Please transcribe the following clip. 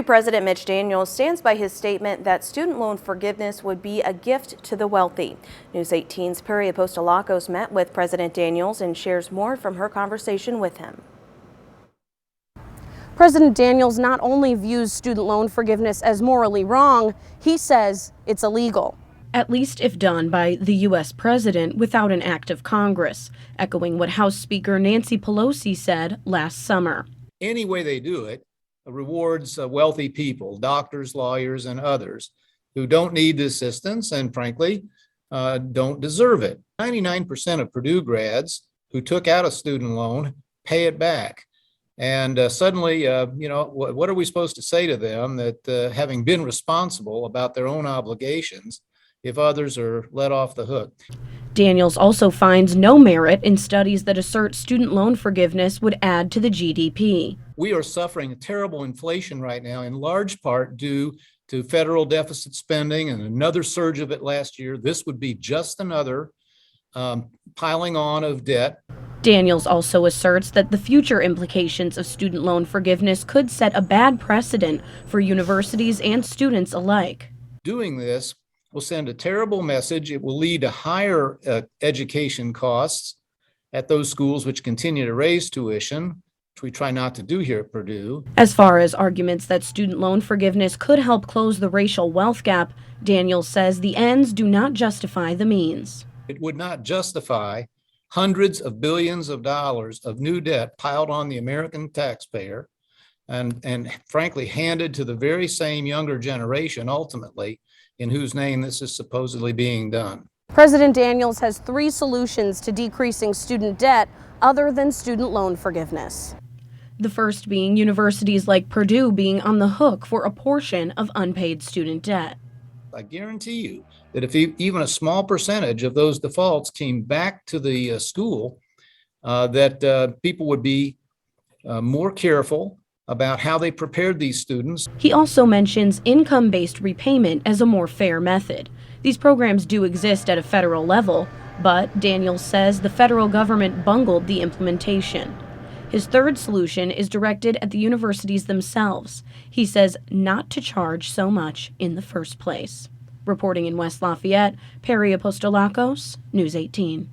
President Mitch Daniels stands by his statement that student loan forgiveness would be a gift to the wealthy. News 18's Purdue President met with President Daniels and shares more from her conversation with him. President Daniels not only views student loan forgiveness as morally wrong, he says it's illegal. At least if done by the U.S. president without an act of Congress, echoing what House Speaker Nancy Pelosi said last summer. Any way they do it rewards wealthy people, doctors, lawyers, and others who don't need the assistance and frankly don't deserve it. 99% of Purdue grads who took out a student loan pay it back. And suddenly, what are we supposed to say to them that having been responsible about their own obligations, if others are let off the hook? Daniels also finds no merit in studies that assert student loan forgiveness would add to the GDP. We are suffering terrible inflation right now, in large part due to federal deficit spending and another surge of it last year. This would be just another piling on of debt. Daniels also asserts that the future implications of student loan forgiveness could set a bad precedent for universities and students alike. Doing this will send a terrible message. It will lead to higher education costs at those schools which continue to raise tuition, which we try not to do here at Purdue. As far as arguments that student loan forgiveness could help close the racial wealth gap, Daniels says the ends do not justify the means. It would not justify hundreds of billions of dollars of new debt piled on the American taxpayer and frankly handed to the very same younger generation ultimately, in whose name this is supposedly being done. President Daniels has 3 solutions to decreasing student debt other than student loan forgiveness. The first being universities like Purdue being on the hook for a portion of unpaid student debt. I guarantee you that if even a small percentage of those defaults came back to the school, that people would be more careful about how they prepared these students. He also mentions income-based repayment as a more fair method. These programs do exist at a federal level, but Daniels says the federal government bungled the implementation. His third solution is directed at the universities themselves. He says not to charge so much in the first place. Reporting in West Lafayette, Peri Apostolakos, News 18.